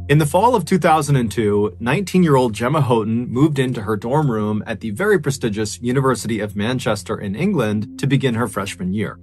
In the fall of 2002, 19-year-old Gemma Houghton moved into her dorm room at the very prestigious University of Manchester in England to begin her freshman year.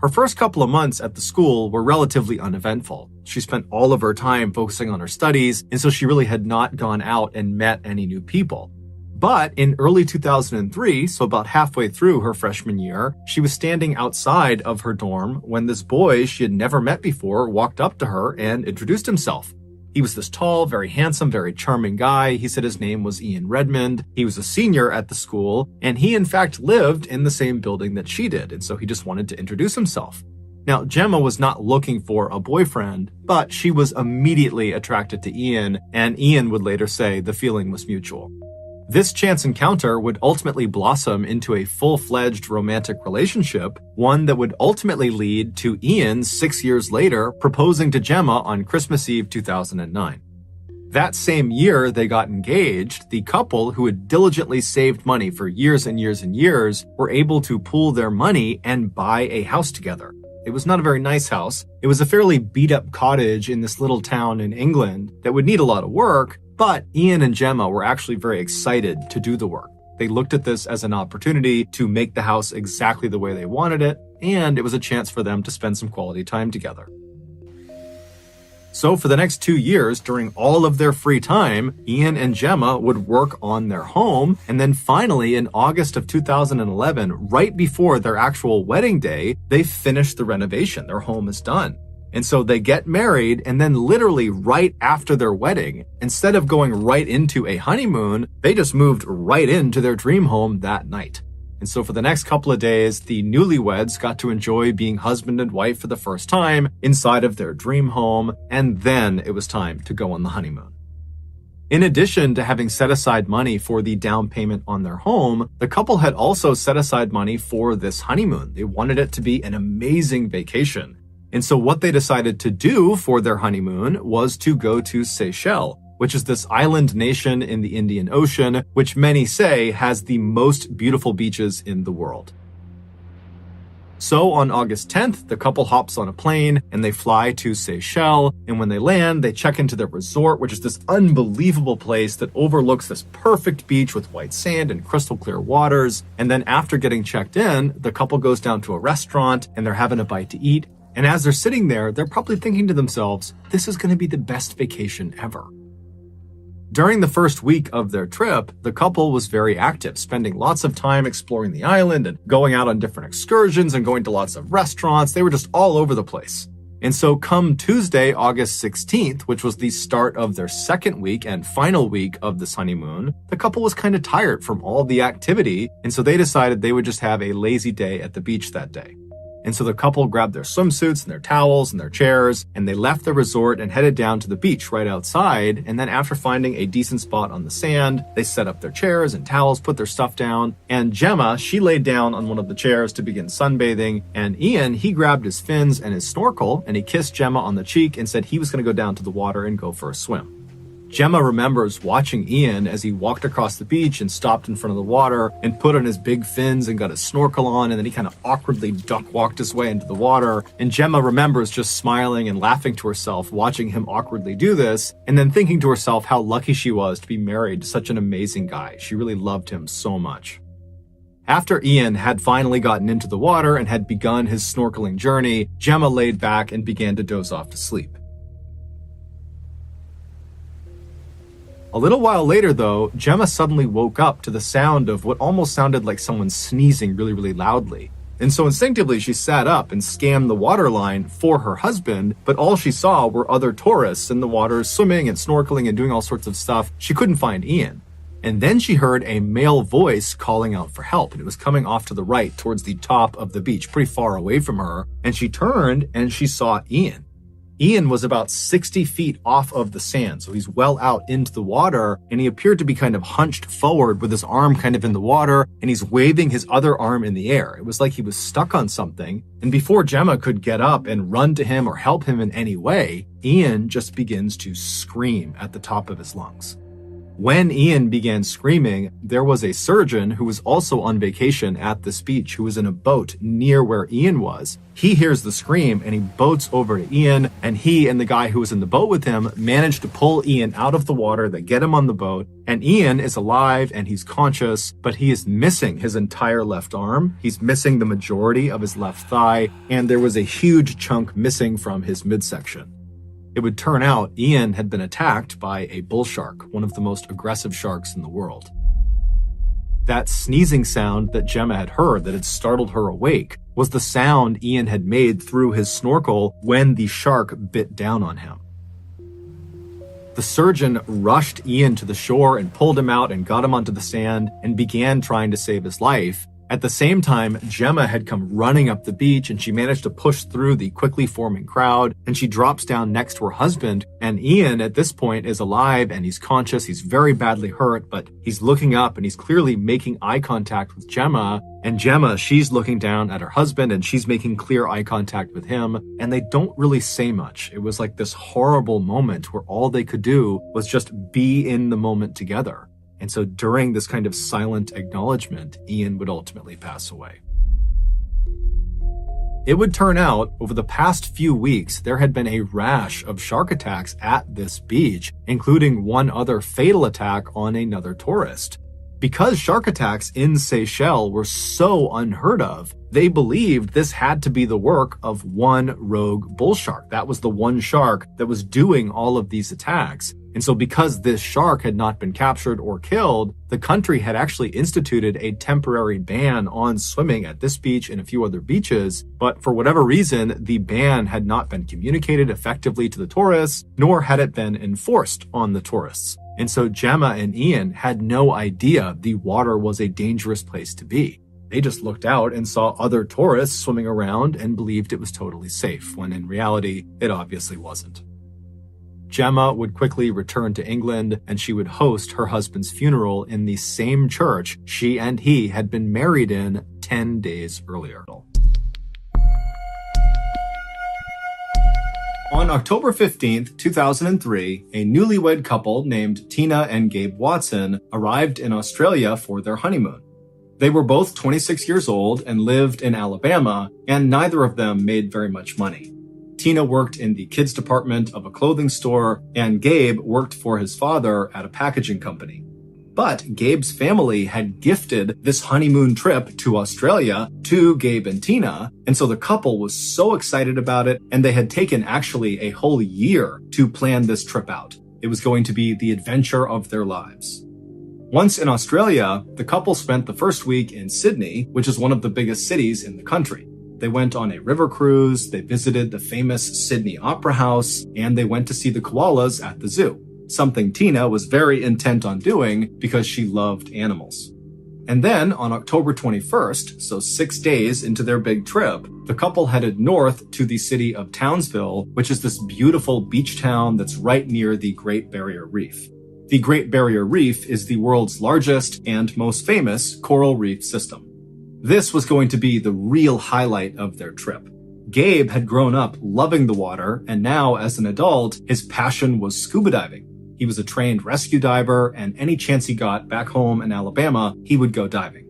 Her first couple of months at the school were relatively uneventful. She spent all of her time focusing on her studies, and so she really had not gone out and met any new people. But in early 2003, so about halfway through her freshman year, she was standing outside of her dorm when this boy she had never met before walked up to her and introduced himself. He was this tall, very handsome, very charming guy. He said his name was Ian Redmond. He was a senior at the school, and he in fact lived in the same building that she did, and so he just wanted to introduce himself. Now, Gemma was not looking for a boyfriend, but she was immediately attracted to Ian, and Ian would later say the feeling was mutual. This chance encounter would ultimately blossom into a full-fledged romantic relationship, one that would ultimately lead to Ian 6 years later proposing to Gemma on Christmas Eve 2009. That same year they got engaged, the couple who had diligently saved money for years and years and years were able to pool their money and buy a house together. It was not a very nice house. It was a fairly beat-up cottage in this little town in England that would need a lot of work, but Ian and Gemma were actually very excited to do the work. They looked at this as an opportunity to make the house exactly the way they wanted it, and it was a chance for them to spend some quality time together. So for the next 2 years, during all of their free time, Ian and Gemma would work on their home, and then finally in August of 2011, right before their actual wedding day, they finished the renovation. Their home is done. And so they get married, and then literally right after their wedding, instead of going right into a honeymoon, they just moved right into their dream home that night. And so for the next couple of days, the newlyweds got to enjoy being husband and wife for the first time inside of their dream home, and then it was time to go on the honeymoon. In addition to having set aside money for the down payment on their home, the couple had also set aside money for this honeymoon. They wanted it to be an amazing vacation. And so what they decided to do for their honeymoon was to go to Seychelles, which is this island nation in the Indian Ocean, which many say has the most beautiful beaches in the world. So on August 10th, the couple hops on a plane and they fly to Seychelles. And when they land, they check into their resort, which is this unbelievable place that overlooks this perfect beach with white sand and crystal clear waters. And then after getting checked in, the couple goes down to a restaurant and they're having a bite to eat. And as they're sitting there, they're probably thinking to themselves, this is going to be the best vacation ever. During the first week of their trip, the couple was very active, spending lots of time exploring the island and going out on different excursions and going to lots of restaurants. They were just all over the place. And so come Tuesday, August 16th, which was the start of their second week and final week of this honeymoon, the couple was kind of tired from all the activity. And so they decided they would just have a lazy day at the beach that day. And so the couple grabbed their swimsuits and their towels and their chairs, and they left the resort and headed down to the beach right outside. And then after finding a decent spot on the sand, they set up their chairs and towels, put their stuff down. And Gemma, she laid down on one of the chairs to begin sunbathing. And Ian, he grabbed his fins and his snorkel, and he kissed Gemma on the cheek and said he was going to go down to the water and go for a swim. Gemma remembers watching Ian as he walked across the beach and stopped in front of the water and put on his big fins and got his snorkel on, and then he kind of awkwardly duck walked his way into the water. And Gemma remembers just smiling and laughing to herself watching him awkwardly do this, and then thinking to herself how lucky she was to be married to such an amazing guy. She really loved him so much. After Ian had finally gotten into the water and had begun his snorkeling journey, Gemma laid back and began to doze off to sleep. A little while later, though, Gemma suddenly woke up to the sound of what almost sounded like someone sneezing really, really loudly. And so instinctively, she sat up and scanned the waterline for her husband, but all she saw were other tourists in the water swimming and snorkeling and doing all sorts of stuff. She couldn't find Ian. And then she heard a male voice calling out for help, and it was coming off to the right towards the top of the beach, pretty far away from her. And she turned and she saw Ian. Ian was about 60 feet off of the sand, so he's well out into the water, and he appeared to be kind of hunched forward with his arm kind of in the water, and he's waving his other arm in the air. It was like he was stuck on something, and before Gemma could get up and run to him or help him in any way, Ian just begins to scream at the top of his lungs. When Ian began screaming, there was a surgeon who was also on vacation at this beach who was in a boat near where Ian was. He hears the scream and he boats over to Ian, and he and the guy who was in the boat with him manage to pull Ian out of the water. They get him on the boat, and Ian is alive and he's conscious, but he is missing his entire left arm. He's missing the majority of his left thigh, and there was a huge chunk missing from his midsection. It would turn out Ian had been attacked by a bull shark, one of the most aggressive sharks in the world. That sneezing sound that Gemma had heard that had startled her awake was the sound Ian had made through his snorkel when the shark bit down on him. The surgeon rushed Ian to the shore and pulled him out and got him onto the sand and began trying to save his life. At the same time, Gemma had come running up the beach and she managed to push through the quickly forming crowd, and she drops down next to her husband. And Ian at this point is alive and he's conscious. He's very badly hurt, but he's looking up and he's clearly making eye contact with Gemma. And Gemma, she's looking down at her husband and she's making clear eye contact with him. And they don't really say much. It was like this horrible moment where all they could do was just be in the moment together. And so during this kind of silent acknowledgement, Ian would ultimately pass away. It would turn out, over the past few weeks, there had been a rash of shark attacks at this beach, including one other fatal attack on another tourist. Because shark attacks in Seychelles were so unheard of, they believed this had to be the work of one rogue bull shark. That was the one shark that was doing all of these attacks. And so because this shark had not been captured or killed, the country had actually instituted a temporary ban on swimming at this beach and a few other beaches. But for whatever reason, the ban had not been communicated effectively to the tourists, nor had it been enforced on the tourists. And so Gemma and Ian had no idea the water was a dangerous place to be. They just looked out and saw other tourists swimming around and believed it was totally safe, when in reality, it obviously wasn't. Gemma would quickly return to England, and she would host her husband's funeral in the same church she and he had been married in 10 days earlier. On October 15th, 2003, a newlywed couple named Tina and Gabe Watson arrived in Australia for their honeymoon. They were both 26 years old and lived in Alabama, and neither of them made very much money. Tina worked in the kids department of a clothing store, and Gabe worked for his father at a packaging company. But Gabe's family had gifted this honeymoon trip to Australia to Gabe and Tina, and so the couple was so excited about it, and they had taken actually a whole year to plan this trip out. It was going to be the adventure of their lives. Once in Australia, the couple spent the first week in Sydney, which is one of the biggest cities in the country. They went on a river cruise, they visited the famous Sydney Opera House, and they went to see the koalas at the zoo, something Tina was very intent on doing because she loved animals. And then on October 21st, so 6 days into their big trip, the couple headed north to the city of Townsville, which is this beautiful beach town that's right near the Great Barrier Reef. The Great Barrier Reef is the world's largest and most famous coral reef system. This was going to be the real highlight of their trip. Gabe had grown up loving the water, and now as an adult, his passion was scuba diving. He was a trained rescue diver, and any chance he got back home in Alabama, he would go diving.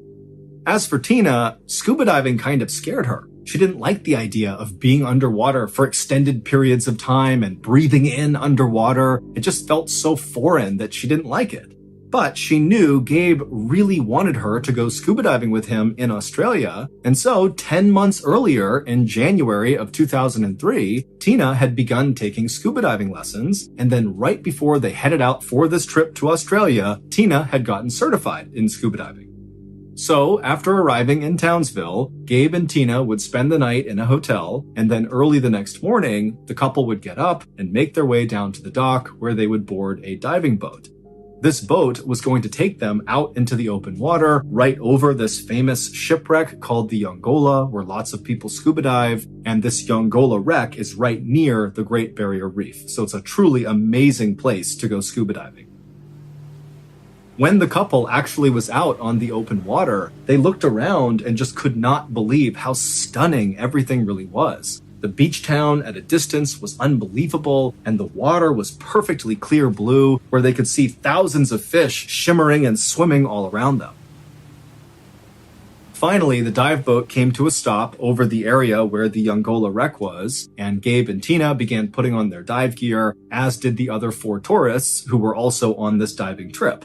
As for Tina, scuba diving kind of scared her. She didn't like the idea of being underwater for extended periods of time and breathing in underwater. It just felt so foreign that she didn't like it. But she knew Gabe really wanted her to go scuba diving with him in Australia, and so 10 months earlier, in January of 2003, Tina had begun taking scuba diving lessons, and then right before they headed out for this trip to Australia, Tina had gotten certified in scuba diving. So, after arriving in Townsville, Gabe and Tina would spend the night in a hotel, and then early the next morning, the couple would get up and make their way down to the dock where they would board a diving boat. This boat was going to take them out into the open water, right over this famous shipwreck called the Yongola, where lots of people scuba dive, and this Yongola wreck is right near the Great Barrier Reef, so it's a truly amazing place to go scuba diving. When the couple actually was out on the open water, they looked around and just could not believe how stunning everything really was. The beach town at a distance was unbelievable, and the water was perfectly clear blue, where they could see thousands of fish shimmering and swimming all around them. Finally, the dive boat came to a stop over the area where the Yongola wreck was, and Gabe and Tina began putting on their dive gear, as did the other 4 tourists who were also on this diving trip.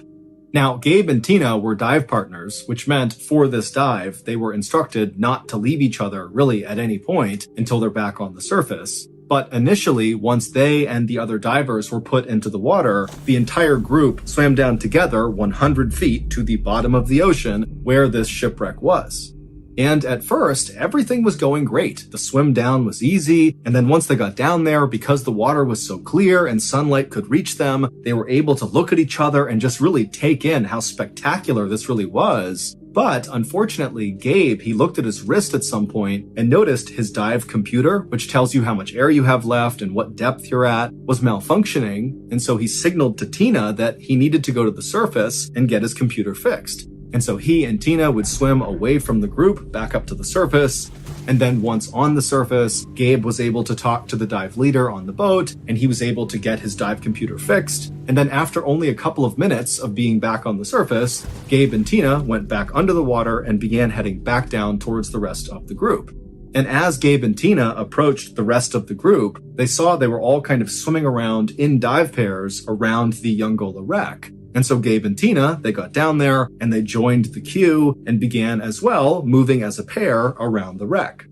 Now, Gabe and Tina were dive partners, which meant for this dive, they were instructed not to leave each other really at any point until they're back on the surface. But initially, once they and the other divers were put into the water, the entire group swam down together 100 feet to the bottom of the ocean where this shipwreck was. And at first, everything was going great. The swim down was easy, and then once they got down there, because the water was so clear and sunlight could reach them, they were able to look at each other and just really take in how spectacular this really was. But unfortunately, Gabe, he looked at his wrist at some point and noticed his dive computer, which tells you how much air you have left and what depth you're at, was malfunctioning. And so he signaled to Tina that he needed to go to the surface and get his computer fixed. And so he and Tina would swim away from the group back up to the surface. And then once on the surface, Gabe was able to talk to the dive leader on the boat, and he was able to get his dive computer fixed. And then after only a couple of minutes of being back on the surface, Gabe and Tina went back under the water and began heading back down towards the rest of the group. And as Gabe and Tina approached the rest of the group, they saw they were all kind of swimming around in dive pairs around the Yongola wreck. And so Gabe and Tina, they got down there and they joined the queue and began as well moving as a pair around the wreck.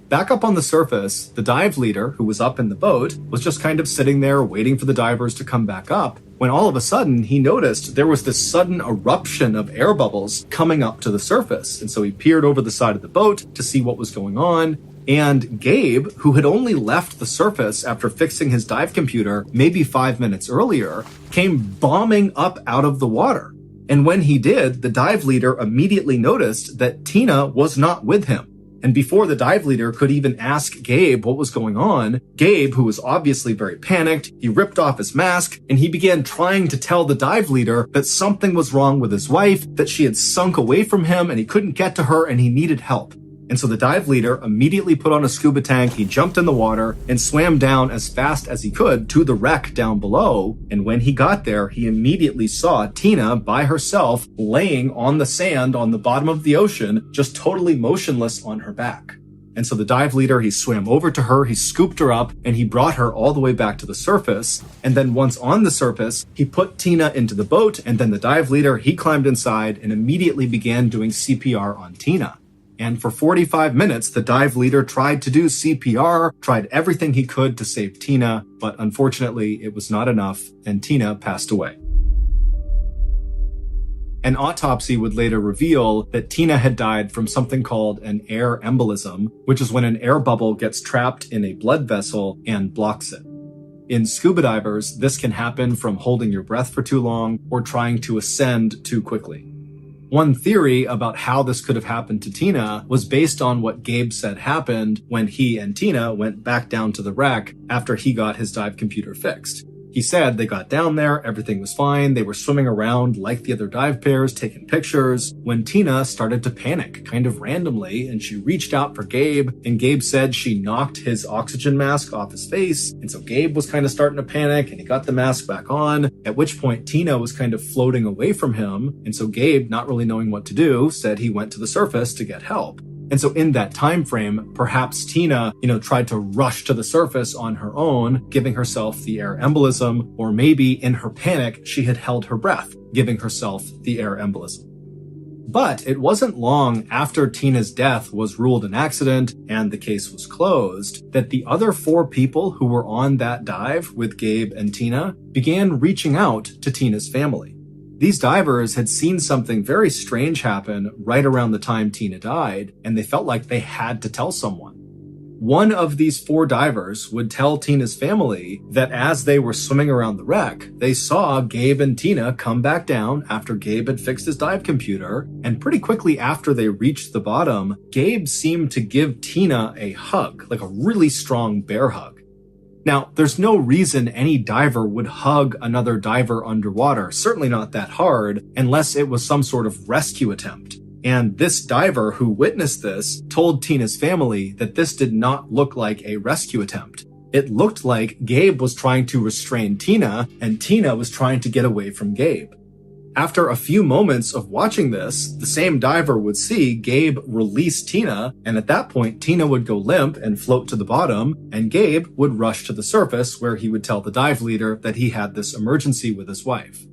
Back up on the surface, the dive leader, who was up in the boat, was just kind of sitting there waiting for the divers to come back up, when all of a sudden he noticed there was this sudden eruption of air bubbles coming up to the surface. And so he peered over the side of the boat to see what was going on. And Gabe, who had only left the surface after fixing his dive computer maybe 5 minutes earlier, came bombing up out of the water. And when he did, the dive leader immediately noticed that Tina was not with him. And before the dive leader could even ask Gabe what was going on, Gabe, who was obviously very panicked, he ripped off his mask and he began trying to tell the dive leader that something was wrong with his wife, that she had sunk away from him and he couldn't get to her and he needed help. And so the dive leader immediately put on a scuba tank, he jumped in the water and swam down as fast as he could to the wreck down below. And when he got there, he immediately saw Tina by herself laying on the sand on the bottom of the ocean, just totally motionless on her back. And so the dive leader, he swam over to her, he scooped her up, and he brought her all the way back to the surface. And then once on the surface, he put Tina into the boat, and then the dive leader, he climbed inside and immediately began doing CPR on Tina. And for 45 minutes, the dive leader tried to do CPR, tried everything he could to save Tina, but unfortunately it was not enough, and Tina passed away. An autopsy would later reveal that Tina had died from something called an air embolism, which is when an air bubble gets trapped in a blood vessel and blocks it. In scuba divers, this can happen from holding your breath for too long or trying to ascend too quickly. One theory about how this could have happened to Tina was based on what Gabe said happened when he and Tina went back down to the wreck after he got his dive computer fixed. He said they got down there, everything was fine, they were swimming around like the other dive pairs, taking pictures, when Tina started to panic, kind of randomly, and she reached out for Gabe, and Gabe said she knocked his oxygen mask off his face, and so Gabe was kind of starting to panic, and he got the mask back on, at which point Tina was kind of floating away from him, and so Gabe, not really knowing what to do, said he went to the surface to get help. And so in that time frame, perhaps Tina, tried to rush to the surface on her own, giving herself the air embolism, or maybe in her panic, she had held her breath, giving herself the air embolism. But it wasn't long after Tina's death was ruled an accident and the case was closed that the other 4 people who were on that dive with Gabe and Tina began reaching out to Tina's family. These divers had seen something very strange happen right around the time Tina died, and they felt like they had to tell someone. One of these 4 divers would tell Tina's family that as they were swimming around the wreck, they saw Gabe and Tina come back down after Gabe had fixed his dive computer, and pretty quickly after they reached the bottom, Gabe seemed to give Tina a hug, like a really strong bear hug. Now, there's no reason any diver would hug another diver underwater, certainly not that hard, unless it was some sort of rescue attempt. And this diver who witnessed this told Tina's family that this did not look like a rescue attempt. It looked like Gabe was trying to restrain Tina, and Tina was trying to get away from Gabe. After a few moments of watching this, the same diver would see Gabe release Tina, and at that point, Tina would go limp and float to the bottom, and Gabe would rush to the surface where he would tell the dive leader that he had this emergency with his wife.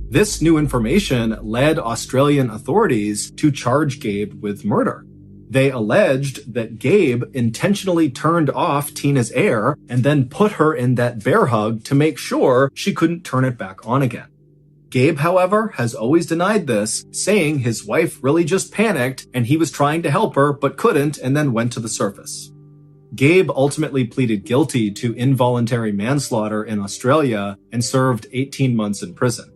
This new information led Australian authorities to charge Gabe with murder. They alleged that Gabe intentionally turned off Tina's air and then put her in that bear hug to make sure she couldn't turn it back on again. Gabe, however, has always denied this, saying his wife really just panicked and he was trying to help her but couldn't and then went to the surface. Gabe ultimately pleaded guilty to involuntary manslaughter in Australia and served 18 months in prison.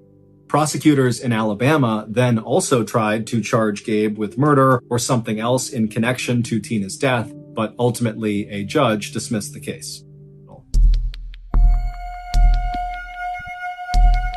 Prosecutors in Alabama then also tried to charge Gabe with murder or something else in connection to Tina's death, but ultimately a judge dismissed the case.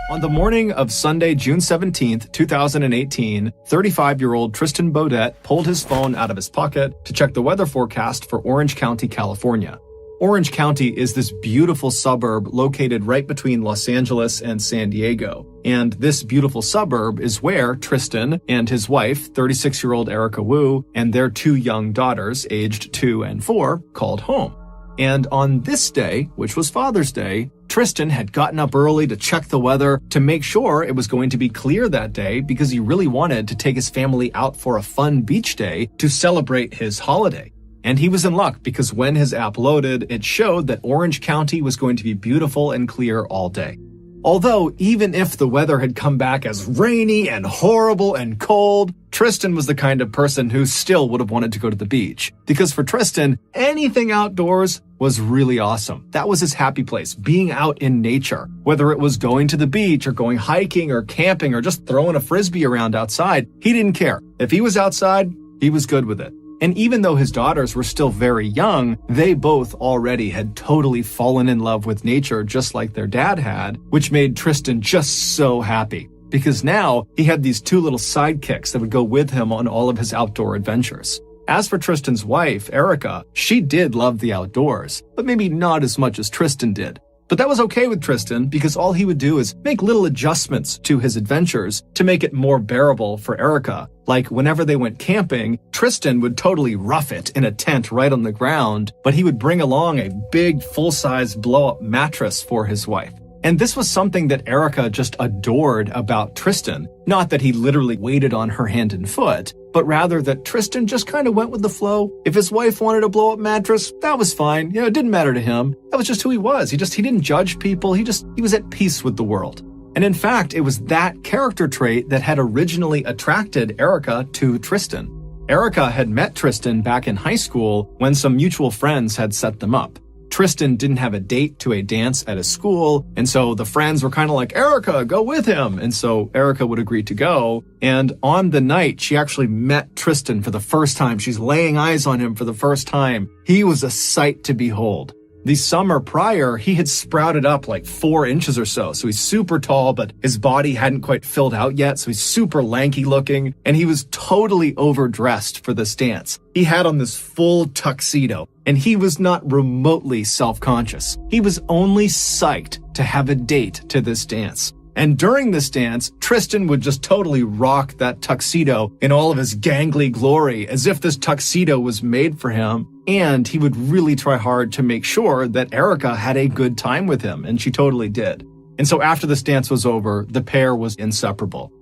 On the morning of Sunday, June 17, 2018, 35-year-old Tristan Baudet pulled his phone out of his pocket to check the weather forecast for Orange County, California. Orange County is this beautiful suburb located right between Los Angeles and San Diego. And this beautiful suburb is where Tristan and his wife, 36-year-old Erica Wu, and their two young daughters, aged 2 and 4, called home. And on this day, which was Father's Day, Tristan had gotten up early to check the weather to make sure it was going to be clear that day because he really wanted to take his family out for a fun beach day to celebrate his holiday. And he was in luck because when his app loaded, it showed that Orange County was going to be beautiful and clear all day. Although, even if the weather had come back as rainy and horrible and cold, Tristan was the kind of person who still would have wanted to go to the beach. Because for Tristan, anything outdoors was really awesome. That was his happy place, being out in nature. Whether it was going to the beach or going hiking or camping or just throwing a frisbee around outside, he didn't care. If he was outside, he was good with it. And even though his daughters were still very young, they both already had totally fallen in love with nature just like their dad had, which made Tristan just so happy. Because now he had these two little sidekicks that would go with him on all of his outdoor adventures. As for Tristan's wife, Erica, she did love the outdoors, but maybe not as much as Tristan did. But that was okay with Tristan because all he would do is make little adjustments to his adventures to make it more bearable for Erica. Like whenever they went camping, Tristan would totally rough it in a tent right on the ground, but he would bring along a big full-size blow-up mattress for his wife. And this was something that Erica just adored about Tristan. Not that he literally waited on her hand and foot, but rather that Tristan just kind of went with the flow. If his wife wanted a blow-up mattress, that was fine. You know, it didn't matter to him. That was just who he was. He didn't judge people. He was at peace with the world. And in fact, it was that character trait that had originally attracted Erica to Tristan. Erica had met Tristan back in high school when some mutual friends had set them up. Tristan didn't have a date to a dance at his school, and so the friends were kind of like, Erica, go with him. And so Erica would agree to go. And on the night, she actually met Tristan for the first time. She's laying eyes on him for the first time. He was a sight to behold. The summer prior, he had sprouted up like 4 inches or so. So he's super tall, but his body hadn't quite filled out yet. So he's super lanky looking, and he was totally overdressed for this dance. He had on this full tuxedo, and he was not remotely self-conscious. He was only psyched to have a date to this dance. And during this dance, Tristan would just totally rock that tuxedo in all of his gangly glory, as if this tuxedo was made for him. And he would really try hard to make sure that Erica had a good time with him, and she totally did. And so after this dance was over, the pair was inseparable.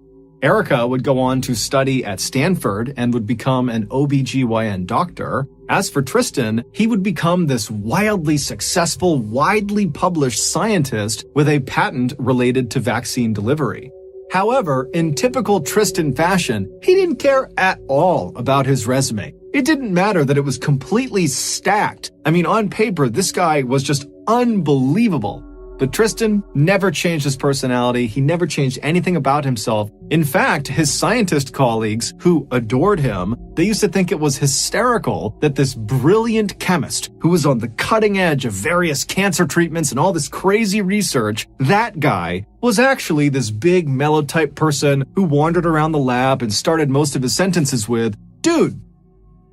Erica would go on to study at Stanford and would become an OBGYN doctor. As for Tristan, he would become this wildly successful, widely published scientist with a patent related to vaccine delivery. However, in typical Tristan fashion, he didn't care at all about his resume. It didn't matter that it was completely stacked. I mean, on paper, this guy was just unbelievable. But Tristan never changed his personality. He never changed anything about himself. In fact, his scientist colleagues, who adored him, they used to think it was hysterical that this brilliant chemist, who was on the cutting edge of various cancer treatments and all this crazy research, that guy was actually this big mellow type person who wandered around the lab and started most of his sentences with, "Dude."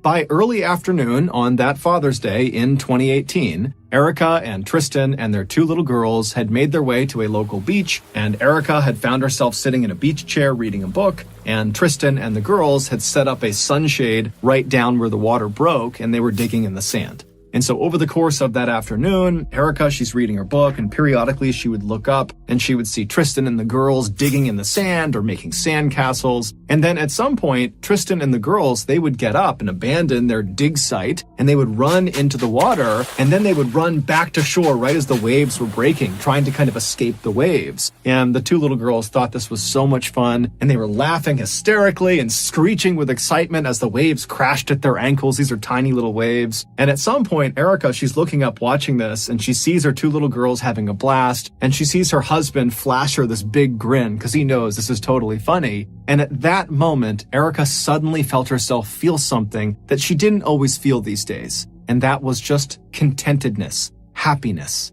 By early afternoon on that Father's Day in 2018, Erica and Tristan and their two little girls had made their way to a local beach, and Erica had found herself sitting in a beach chair reading a book, and Tristan and the girls had set up a sunshade right down where the water broke, and they were digging in the sand. And so over the course of that afternoon, Erica, she's reading her book, and periodically she would look up and she would see Tristan and the girls digging in the sand or making sand castles. And then at some point, Tristan and the girls, they would get up and abandon their dig site, and they would run into the water, and then they would run back to shore right as the waves were breaking, trying to kind of escape the waves. And the two little girls thought this was so much fun, and they were laughing hysterically and screeching with excitement as the waves crashed at their ankles. These are tiny little waves. And at some point, Erica, she's looking up watching this, and she sees her two little girls having a blast, and she sees her husband flash her this big grin because he knows this is totally funny. And at that moment, Erica suddenly felt herself feel something that she didn't always feel these days, and that was just contentedness, happiness.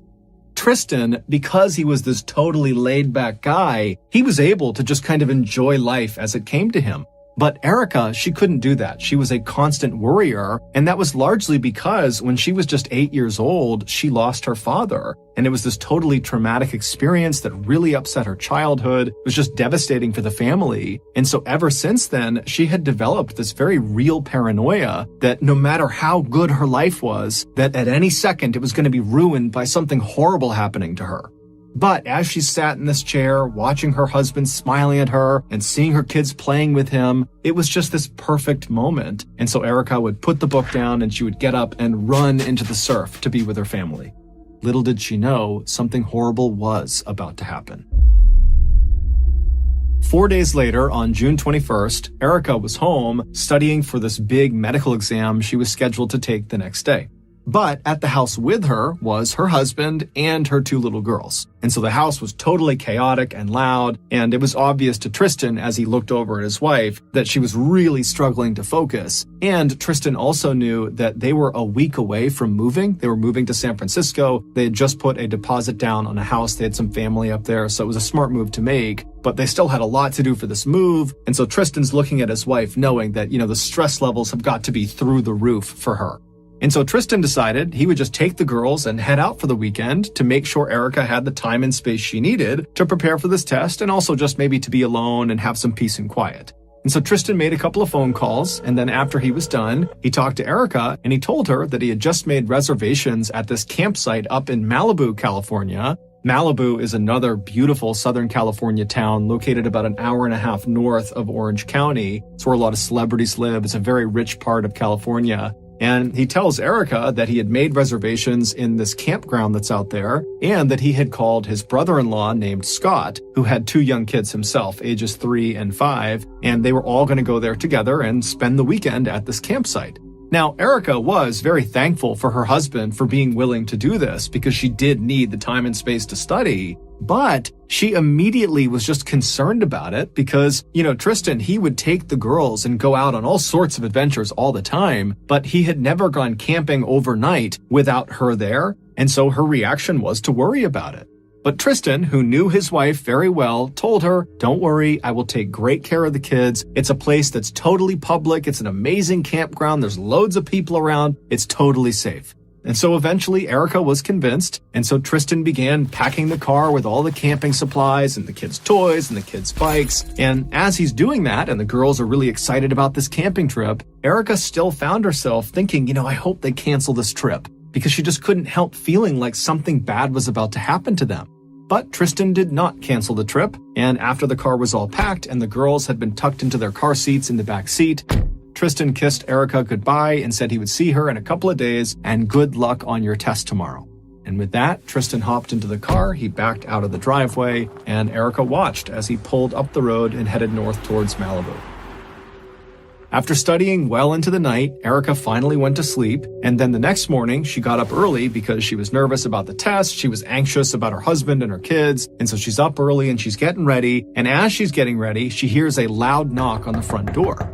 Tristan, because he was this totally laid-back guy, he was able to just kind of enjoy life as it came to him. But Erica, she couldn't do that. She was a constant worrier, and that was largely because when she was just 8 years old, she lost her father. And it was this totally traumatic experience that really upset her childhood. It was just devastating for the family. And so ever since then, she had developed this very real paranoia that no matter how good her life was, that at any second it was going to be ruined by something horrible happening to her. But as she sat in this chair, watching her husband smiling at her and seeing her kids playing with him, it was just this perfect moment. And so Erica would put the book down and she would get up and run into the surf to be with her family. Little did she know, something horrible was about to happen. 4 days later, on June 21st, Erica was home studying for this big medical exam she was scheduled to take the next day. But at the house with her was her husband and her two little girls. And so the house was totally chaotic and loud, and it was obvious to Tristan as he looked over at his wife that she was really struggling to focus. And Tristan also knew that they were a week away from moving. They were moving to San Francisco. They had just put a deposit down on a house. They had some family up there, so it was a smart move to make. But they still had a lot to do for this move. And so Tristan's looking at his wife knowing that, the stress levels have got to be through the roof for her. And so Tristan decided he would just take the girls and head out for the weekend to make sure Erica had the time and space she needed to prepare for this test, and also just maybe to be alone and have some peace and quiet. And so Tristan made a couple of phone calls, and then after he was done, he talked to Erica and he told her that he had just made reservations at this campsite up in Malibu, California. Malibu is another beautiful Southern California town located about an hour and a half north of Orange County. It's where a lot of celebrities live. It's a very rich part of California. And he tells Erica that he had made reservations in this campground that's out there, and that he had called his brother-in-law named Scott, who had two young kids himself, ages 3 and 5, and they were all going to go there together and spend the weekend at this campsite. Now, Erica was very thankful for her husband for being willing to do this because she did need the time and space to study, but she immediately was just concerned about it because, Tristan, he would take the girls and go out on all sorts of adventures all the time, but he had never gone camping overnight without her there, and so her reaction was to worry about it. But Tristan, who knew his wife very well, told her, "Don't worry, I will take great care of the kids. It's a place that's totally public. It's an amazing campground. There's loads of people around. It's totally safe." And so eventually Erica was convinced, and so Tristan began packing the car with all the camping supplies and the kids' toys and the kids' bikes. And as he's doing that, and the girls are really excited about this camping trip, Erica still found herself thinking, I hope they cancel this trip, because she just couldn't help feeling like something bad was about to happen to them. But Tristan did not cancel the trip, and after the car was all packed and the girls had been tucked into their car seats in the back seat, Tristan kissed Erica goodbye and said he would see her in a couple of days, and good luck on your test tomorrow. And with that, Tristan hopped into the car, he backed out of the driveway, and Erica watched as he pulled up the road and headed north towards Malibu. After studying well into the night, Erica finally went to sleep, and then the next morning, she got up early because she was nervous about the test, she was anxious about her husband and her kids, and so she's up early and she's getting ready, and as she's getting ready, she hears a loud knock on the front door.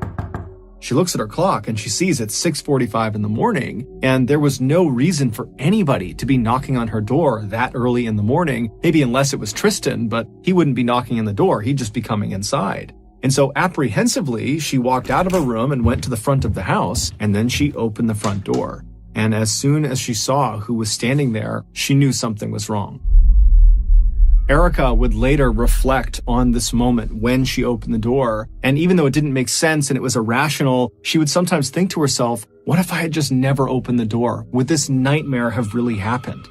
She looks at her clock and she sees it's 6:45 in the morning, and there was no reason for anybody to be knocking on her door that early in the morning, maybe unless it was Tristan, but he wouldn't be knocking on the door, he'd just be coming inside. And so apprehensively, she walked out of her room and went to the front of the house, and then she opened the front door. And as soon as she saw who was standing there, she knew something was wrong. Erica would later reflect on this moment when she opened the door, and even though it didn't make sense and it was irrational, she would sometimes think to herself, what if I had just never opened the door? Would this nightmare have really happened?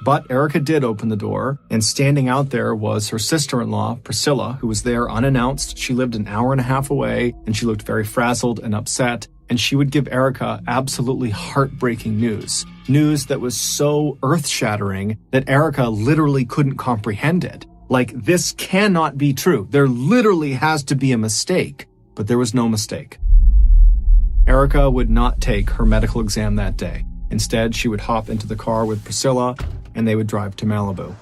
But Erica did open the door, and standing out there was her sister-in-law, Priscilla, who was there unannounced. She lived an hour and a half away, and she looked very frazzled and upset, and she would give Erica absolutely heartbreaking news. News that was so earth-shattering that Erica literally couldn't comprehend it. Like, this cannot be true. There literally has to be a mistake. But there was no mistake. Erica would not take her medical exam that day. Instead, she would hop into the car with Priscilla, and they would drive to Malibu.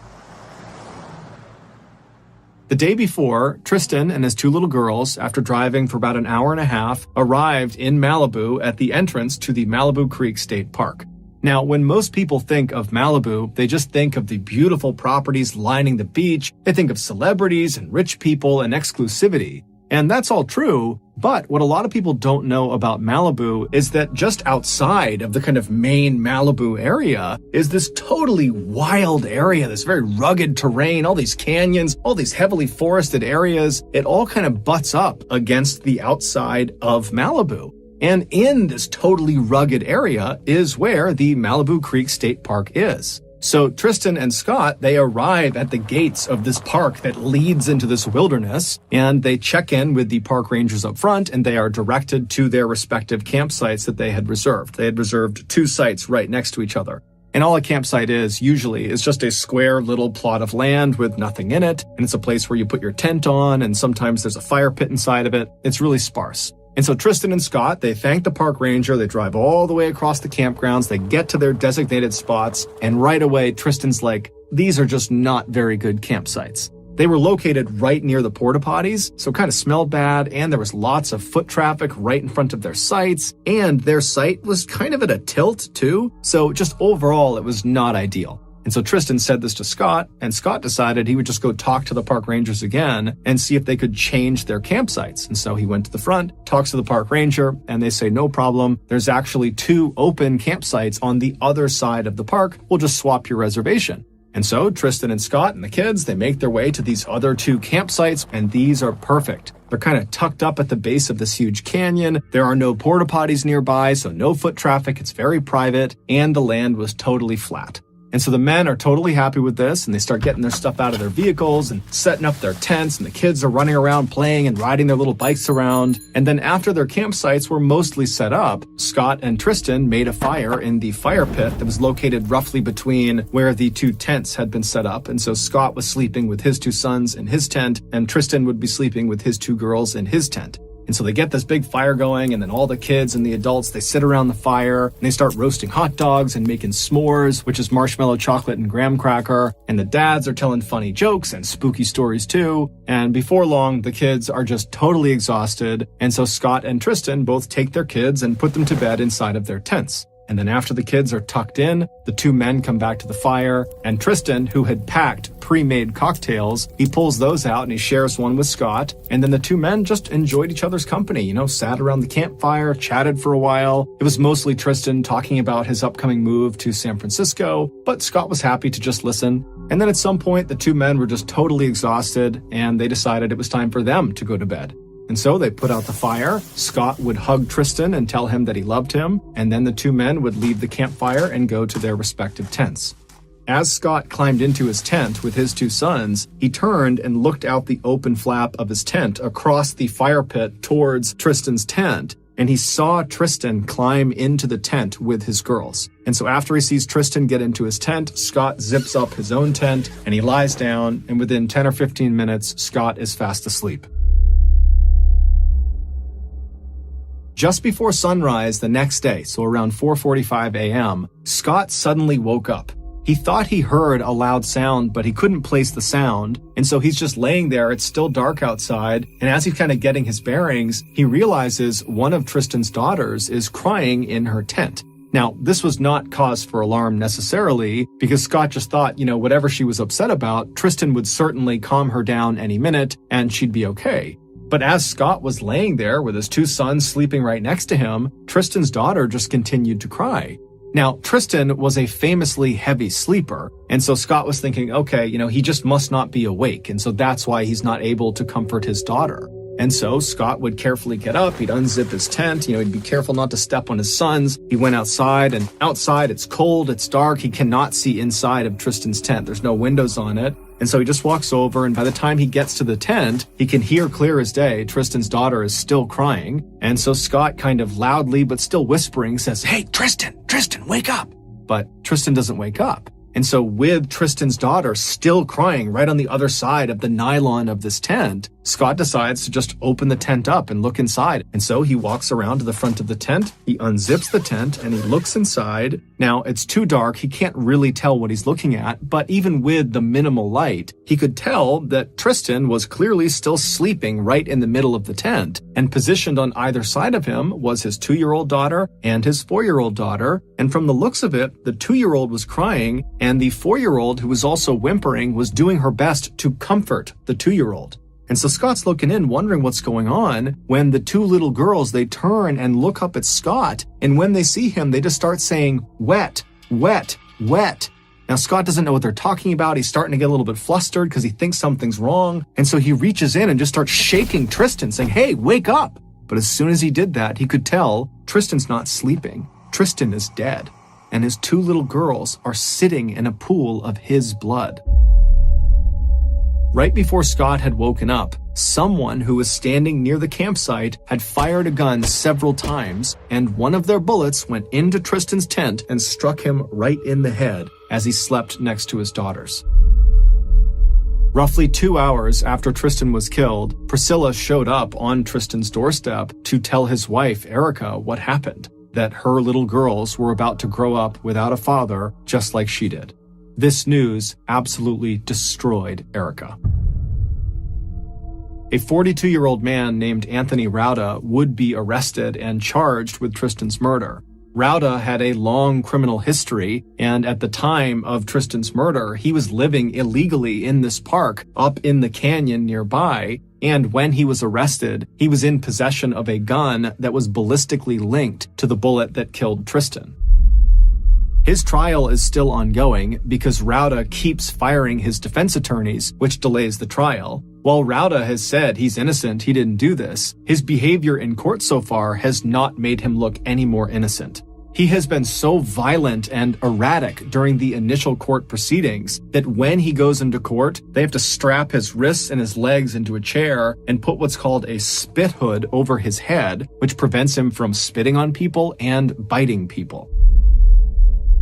The day before, Tristan and his two little girls, after driving for about an hour and a half, arrived in Malibu at the entrance to the Malibu Creek State Park. Now, when most people think of Malibu, they just think of the beautiful properties lining the beach. They think of celebrities and rich people and exclusivity. And that's all true, but what a lot of people don't know about Malibu is that just outside of the kind of main Malibu area is this totally wild area, this very rugged terrain, all these canyons, all these heavily forested areas. It all kind of butts up against the outside of Malibu. And in this totally rugged area is where the Malibu Creek State Park is. So Tristan and Scott, they arrive at the gates of this park that leads into this wilderness, and they check in with the park rangers up front, and they are directed to their respective campsites that they had reserved. They had reserved 2 sites right next to each other. And all a campsite is, usually, is just a square little plot of land with nothing in it, and it's a place where you put your tent on, and sometimes there's a fire pit inside of it. It's really sparse. And so Tristan and Scott, they thank the park ranger, they drive all the way across the campgrounds, they get to their designated spots, and right away Tristan's like, these are just not very good campsites. They were located right near the porta potties, so it kind of smelled bad, and there was lots of foot traffic right in front of their sites, and their site was kind of at a tilt too, so just overall it was not ideal. And so Tristan said this to Scott, and Scott decided he would just go talk to the park rangers again and see if they could change their campsites. And so he went to the front, talks to the park ranger, and they say, no problem. There's actually 2 open campsites on the other side of the park. We'll just swap your reservation. And so Tristan and Scott and the kids, they make their way to these other 2 campsites, and these are perfect. They're kind of tucked up at the base of this huge canyon. There are no porta potties nearby, so no foot traffic. It's very private, and the land was totally flat. And so the men are totally happy with this, and they start getting their stuff out of their vehicles and setting up their tents, and the kids are running around playing and riding their little bikes around. And then after their campsites were mostly set up, Scott and Tristan made a fire in the fire pit that was located roughly between where the 2 tents had been set up. And so Scott was sleeping with his 2 sons in his tent, and Tristan would be sleeping with his 2 girls in his tent. And so they get this big fire going, and then all the kids and the adults, they sit around the fire, and they start roasting hot dogs and making s'mores, which is marshmallow, chocolate, and graham cracker. And the dads are telling funny jokes and spooky stories too. And before long, the kids are just totally exhausted. And so Scott and Tristan both take their kids and put them to bed inside of their tents. And then after the kids are tucked in, the 2 men come back to the fire, and Tristan, who had packed pre-made cocktails, he pulls those out and he shares one with Scott. And then the 2 men just enjoyed each other's company, sat around the campfire, chatted for a while. It was mostly Tristan talking about his upcoming move to San Francisco, but Scott was happy to just listen. And then at some point, the 2 men were just totally exhausted, and they decided it was time for them to go to bed. And so they put out the fire. Scott would hug Tristan and tell him that he loved him, and then the 2 men would leave the campfire and go to their respective tents. As Scott climbed into his tent with his 2 sons, he turned and looked out the open flap of his tent across the fire pit towards Tristan's tent, and he saw Tristan climb into the tent with his girls. And so after he sees Tristan get into his tent, Scott zips up his own tent, and he lies down, and within 10 or 15 minutes, Scott is fast asleep. Just before sunrise the next day, so around 4:45 a.m., Scott suddenly woke up. He thought he heard a loud sound, but he couldn't place the sound, and so he's just laying there. It's still dark outside, and as he's kind of getting his bearings, he realizes one of Tristan's daughters is crying in her tent. Now, this was not cause for alarm necessarily, because Scott just thought, whatever she was upset about, Tristan would certainly calm her down any minute, and she'd be okay. But as Scott was laying there with his two sons sleeping right next to him, Tristan's daughter just continued to cry. Now, Tristan was a famously heavy sleeper, and so Scott was thinking, okay, he just must not be awake, and so that's why he's not able to comfort his daughter. And so Scott would carefully get up, he'd unzip his tent, he'd be careful not to step on his sons. He went outside, and outside it's cold, it's dark, he cannot see inside of Tristan's tent. There's no windows on it. And so he just walks over, and by the time he gets to the tent, he can hear clear as day Tristan's daughter is still crying. And so Scott kind of loudly but still whispering says, "Hey, Tristan, wake up." But Tristan doesn't wake up. And so with Tristan's daughter still crying right on the other side of the nylon of this tent, Scott decides to just open the tent up and look inside. And so he walks around to the front of the tent, he unzips the tent, and he looks inside. Now, it's too dark, he can't really tell what he's looking at, but even with the minimal light, he could tell that Tristan was clearly still sleeping right in the middle of the tent, and positioned on either side of him was his 2-year-old daughter and his 4-year-old daughter. And from the looks of it, the 2-year-old was crying, and the 4-year-old, who was also whimpering, was doing her best to comfort the 2-year-old. And so Scott's looking in, wondering what's going on, when the two little girls, they turn and look up at Scott, and when they see him, they just start saying, "Wet, wet, wet." Now, Scott doesn't know what they're talking about. He's starting to get a little bit flustered because he thinks something's wrong, and so he reaches in and just starts shaking Tristan, saying, "Hey, wake up." But as soon as he did that, he could tell Tristan's not sleeping. Tristan is dead, and his two little girls are sitting in a pool of his blood. Right before Scott had woken up, someone who was standing near the campsite had fired a gun several times, and one of their bullets went into Tristan's tent and struck him right in the head as he slept next to his daughters. Roughly 2 hours after Tristan was killed, Priscilla showed up on Tristan's doorstep to tell his wife, Erica, what happened, that her little girls were about to grow up without a father, just like she did. This news absolutely destroyed Erica. A 42-year-old man named Anthony Rauda would be arrested and charged with Tristan's murder. Rauda had a long criminal history, and at the time of Tristan's murder, he was living illegally in this park up in the canyon nearby, and when he was arrested, he was in possession of a gun that was ballistically linked to the bullet that killed Tristan. His trial is still ongoing because Rauda keeps firing his defense attorneys, which delays the trial. While Rauda has said he's innocent, he didn't do this, his behavior in court so far has not made him look any more innocent. He has been so violent and erratic during the initial court proceedings that when he goes into court, they have to strap his wrists and his legs into a chair and put what's called a spit hood over his head, which prevents him from spitting on people and biting people.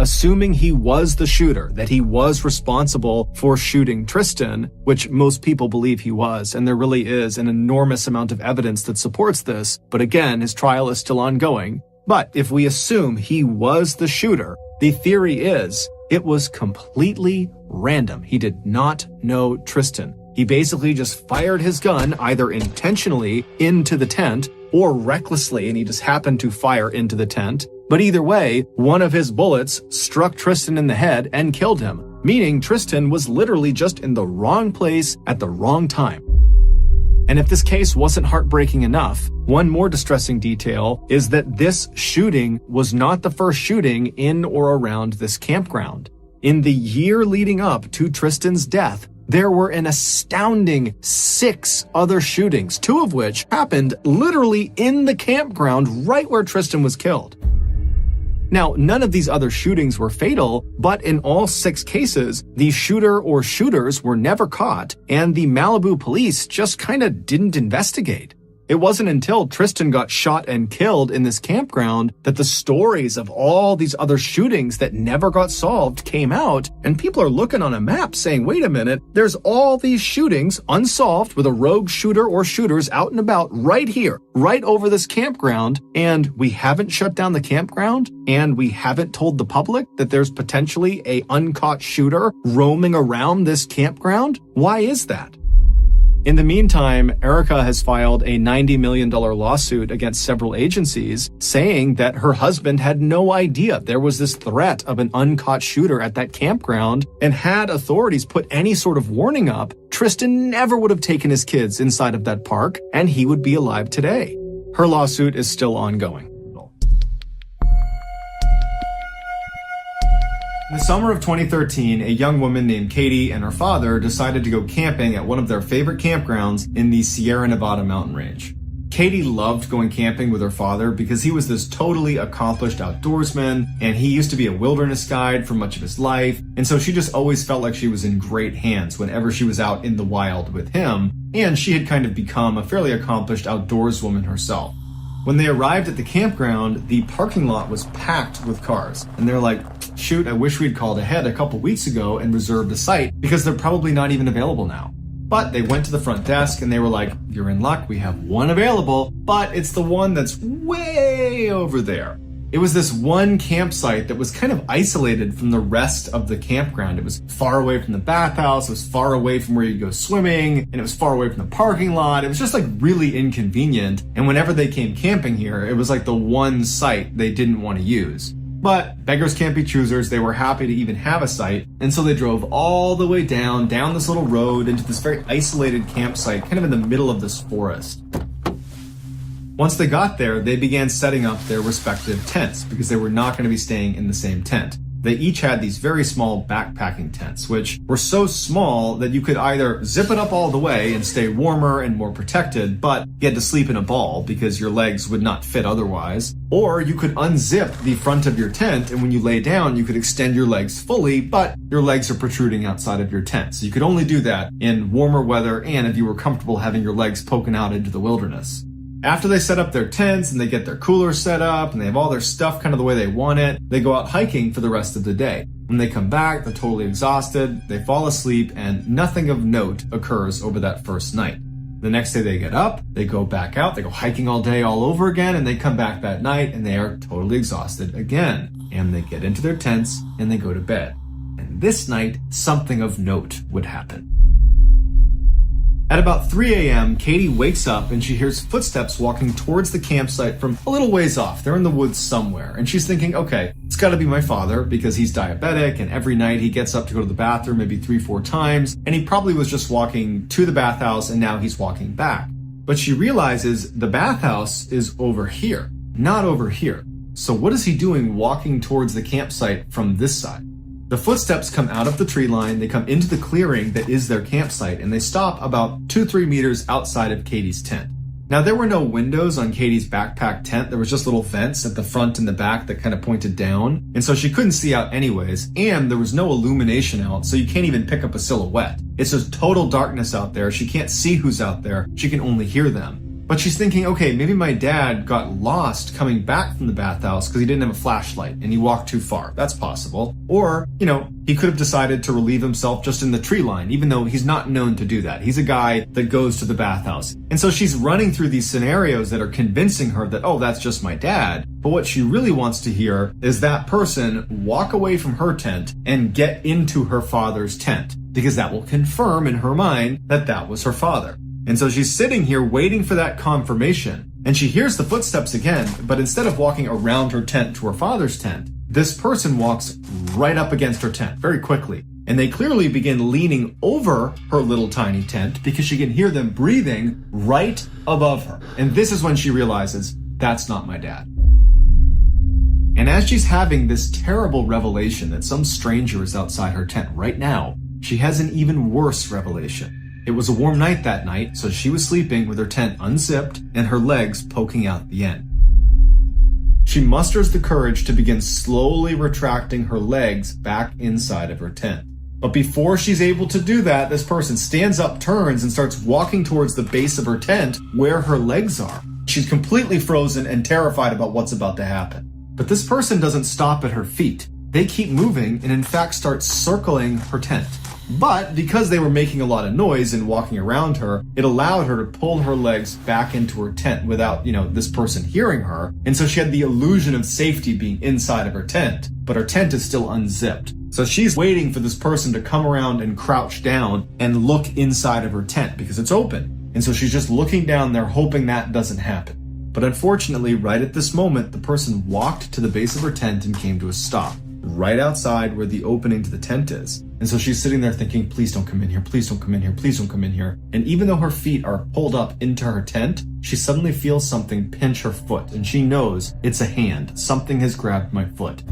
Assuming he was the shooter, that he was responsible for shooting Tristan, which most people believe he was, and there really is an enormous amount of evidence that supports this, but again, his trial is still ongoing. But if we assume he was the shooter, the theory is it was completely random. He did not know Tristan. He basically just fired his gun either intentionally into the tent or recklessly, and he just happened to fire into the tent. But either way, one of his bullets struck Tristan in the head and killed him, meaning Tristan was literally just in the wrong place at the wrong time. And if this case wasn't heartbreaking enough, one more distressing detail is that this shooting was not the first shooting in or around this campground. In the year leading up to Tristan's death, there were an astounding 6 other shootings, 2 of which happened literally in the campground right where Tristan was killed. Now, none of these other shootings were fatal, but in all 6 cases, the shooter or shooters were never caught, and the Malibu police just kinda didn't investigate. It wasn't until Tristan got shot and killed in this campground that the stories of all these other shootings that never got solved came out, and people are looking on a map saying, wait a minute, there's all these shootings unsolved with a rogue shooter or shooters out and about right here, right over this campground, and we haven't shut down the campground, and we haven't told the public that there's potentially a uncaught shooter roaming around this campground? Why is that? In the meantime, Erica has filed a $90 million lawsuit against several agencies saying that her husband had no idea there was this threat of an uncaught shooter at that campground, and had authorities put any sort of warning up, Tristan never would have taken his kids inside of that park, and he would be alive today. Her lawsuit is still ongoing. In the summer of 2013, a young woman named Katie and her father decided to go camping at one of their favorite campgrounds in the Sierra Nevada mountain range. Katie loved going camping with her father because he was this totally accomplished outdoorsman, and he used to be a wilderness guide for much of his life, and so she just always felt like she was in great hands whenever she was out in the wild with him, and she had kind of become a fairly accomplished outdoorswoman herself. When they arrived at the campground, the parking lot was packed with cars, and they're like, shoot, I wish we'd called ahead a couple weeks ago and reserved a site because they're probably not even available now. But they went to the front desk and they were like, you're in luck, we have one available, but it's the one that's way over there. It was this one campsite that was kind of isolated from the rest of the campground. It was far away from the bathhouse, it was far away from where you go swimming, and it was far away from the parking lot. It was just like really inconvenient. And whenever they came camping here, it was like the one site they didn't want to use. But beggars can't be choosers. They were happy to even have a site. And so they drove all the way down this little road into this very isolated campsite, kind of in the middle of this forest. Once they got there, they began setting up their respective tents because they were not going to be staying in the same tent. They each had these very small backpacking tents, which were so small that you could either zip it up all the way and stay warmer and more protected, but you had to sleep in a ball because your legs would not fit otherwise. Or you could unzip the front of your tent, and when you lay down, you could extend your legs fully, but your legs are protruding outside of your tent. So you could only do that in warmer weather and if you were comfortable having your legs poking out into the wilderness. After they set up their tents and they get their coolers set up and they have all their stuff kind of the way they want it, they go out hiking for the rest of the day. When they come back, they're totally exhausted, they fall asleep, and nothing of note occurs over that first night. The next day they get up, they go back out, they go hiking all day all over again, and they come back that night and they are totally exhausted again. And they get into their tents and they go to bed. And this night, something of note would happen. At about 3 a.m., Katie wakes up and she hears footsteps walking towards the campsite from a little ways off. They're in the woods somewhere. And she's thinking, okay, it's got to be my father because he's diabetic and every night he gets up to go to the bathroom maybe 3-4 times. And he probably was just walking to the bathhouse and now he's walking back. But she realizes the bathhouse is over here, not over here. So what is he doing walking towards the campsite from this side? The footsteps come out of the tree line, they come into the clearing that is their campsite, and they stop about 2-3 meters outside of Katie's tent. Now, there were no windows on Katie's backpack tent. There was just little vents at the front and the back that kind of pointed down, and so she couldn't see out anyways, and there was no illumination out, so you can't even pick up a silhouette. It's just total darkness out there. She can't see who's out there. She can only hear them. But she's thinking, okay, maybe my dad got lost coming back from the bathhouse because he didn't have a flashlight and he walked too far. That's possible. Or, he could have decided to relieve himself just in the tree line, even though he's not known to do that. He's a guy that goes to the bathhouse. And so she's running through these scenarios that are convincing her that, oh, that's just my dad. But what she really wants to hear is that person walk away from her tent and get into her father's tent, because that will confirm in her mind that that was her father. And so she's sitting here waiting for that confirmation, and she hears the footsteps again, but instead of walking around her tent to her father's tent, this person walks right up against her tent very quickly. And they clearly begin leaning over her little tiny tent because she can hear them breathing right above her. And this is when she realizes, that's not my dad. And as she's having this terrible revelation that some stranger is outside her tent right now, she has an even worse revelation. It was a warm night that night, so she was sleeping with her tent unzipped and her legs poking out the end. She musters the courage to begin slowly retracting her legs back inside of her tent. But before she's able to do that, this person stands up, turns, and starts walking towards the base of her tent where her legs are. She's completely frozen and terrified about what's about to happen. But this person doesn't stop at her feet. They keep moving and in fact start circling her tent. But because they were making a lot of noise and walking around her, it allowed her to pull her legs back into her tent without, this person hearing her. And so she had the illusion of safety being inside of her tent, but her tent is still unzipped. So she's waiting for this person to come around and crouch down and look inside of her tent because it's open. And so she's just looking down there hoping that doesn't happen. But unfortunately, right at this moment, the person walked to the base of her tent and came to a stop, right outside where the opening to the tent is. And so she's sitting there thinking, please don't come in here, please don't come in here, please don't come in here. And even though her feet are pulled up into her tent, she suddenly feels something pinch her foot, and she knows it's a hand. Something has grabbed my foot.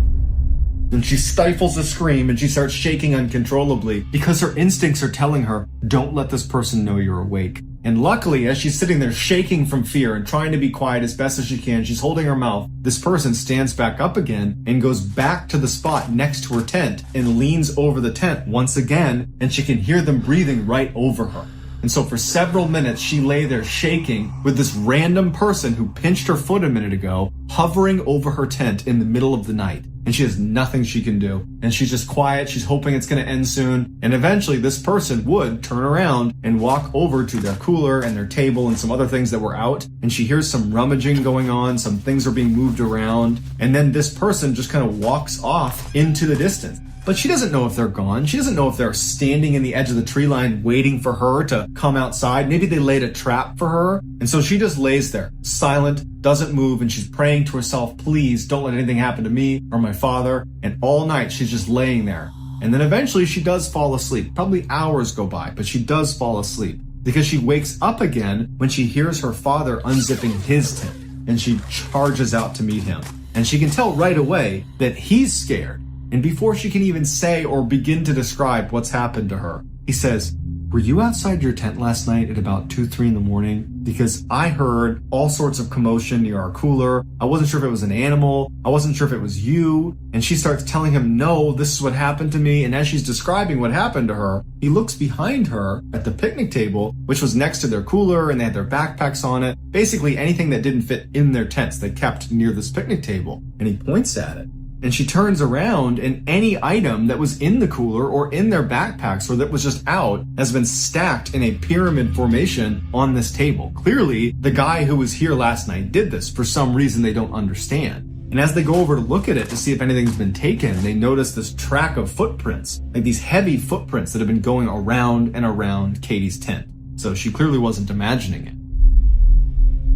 And she stifles a scream and she starts shaking uncontrollably because her instincts are telling her, don't let this person know you're awake. And luckily, as she's sitting there shaking from fear and trying to be quiet as best as she can, she's holding her mouth. This person stands back up again and goes back to the spot next to her tent and leans over the tent once again, and she can hear them breathing right over her. And so for several minutes, she lay there shaking with this random person who pinched her foot a minute ago, hovering over her tent in the middle of the night. And she has nothing she can do. And she's just quiet. She's hoping it's going to end soon. And eventually this person would turn around and walk over to their cooler and their table and some other things that were out. And she hears some rummaging going on. Some things are being moved around. And then this person just kind of walks off into the distance. But she doesn't know if they're gone. She doesn't know if they're standing in the edge of the tree line waiting for her to come outside. Maybe they laid a trap for her. And so she just lays there, silent, doesn't move, and she's praying to herself, please don't let anything happen to me or my father. And all night she's just laying there. And then eventually she does fall asleep. Probably hours go by, but she does fall asleep because she wakes up again when she hears her father unzipping his tent. And she charges out to meet him. And she can tell right away that he's scared. And before she can even say or begin to describe what's happened to her, he says, were you outside your tent last night at about 2-3 in the morning? Because I heard all sorts of commotion near our cooler. I wasn't sure if it was an animal. I wasn't sure if it was you. And she starts telling him, no, this is what happened to me. And as she's describing what happened to her, he looks behind her at the picnic table, which was next to their cooler, and they had their backpacks on it. Basically anything that didn't fit in their tents, they kept near this picnic table. And he points at it. And she turns around and any item that was in the cooler or in their backpacks or that was just out has been stacked in a pyramid formation on this table. Clearly, the guy who was here last night did this for some reason they don't understand. And as they go over to look at it to see if anything's been taken, they notice this track of footprints, like these heavy footprints that have been going around and around Katie's tent. So she clearly wasn't imagining it.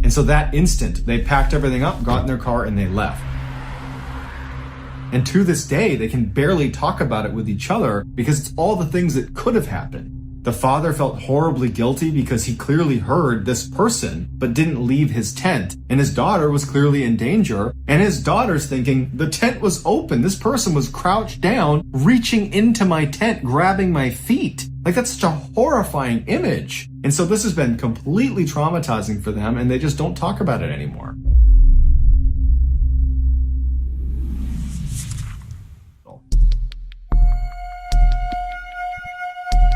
And so that instant, they packed everything up, got in their car, and they left. And to this day, they can barely talk about it with each other because it's all the things that could have happened. The father felt horribly guilty because he clearly heard this person, but didn't leave his tent. And his daughter was clearly in danger. And his daughter's thinking, the tent was open. This person was crouched down, reaching into my tent, grabbing my feet. Like, that's such a horrifying image. And so this has been completely traumatizing for them, and they just don't talk about it anymore.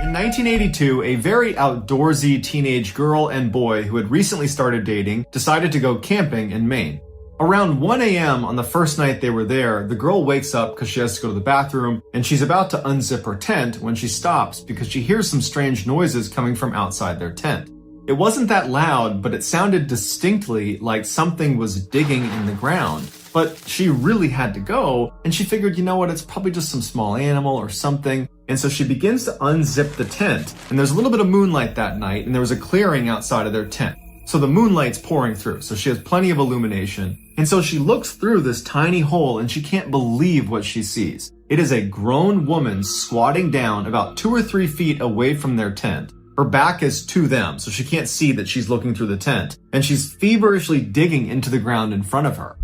In 1982, a very outdoorsy teenage girl and boy who had recently started dating decided to go camping in Maine. Around 1 a.m. on the first night they were there, the girl wakes up because she has to go to the bathroom, and she's about to unzip her tent when she stops because she hears some strange noises coming from outside their tent. It wasn't that loud, but it sounded distinctly like something was digging in the ground. But she really had to go, and she figured, you know what, it's probably just some small animal or something. And so she begins to unzip the tent, and there's a little bit of moonlight that night, and there was a clearing outside of their tent. So the moonlight's pouring through, so she has plenty of illumination. And so she looks through this tiny hole, and she can't believe what she sees. It is a grown woman squatting down about 2 or 3 feet away from their tent. Her back is to them, so she can't see that she's looking through the tent, and she's feverishly digging into the ground in front of her.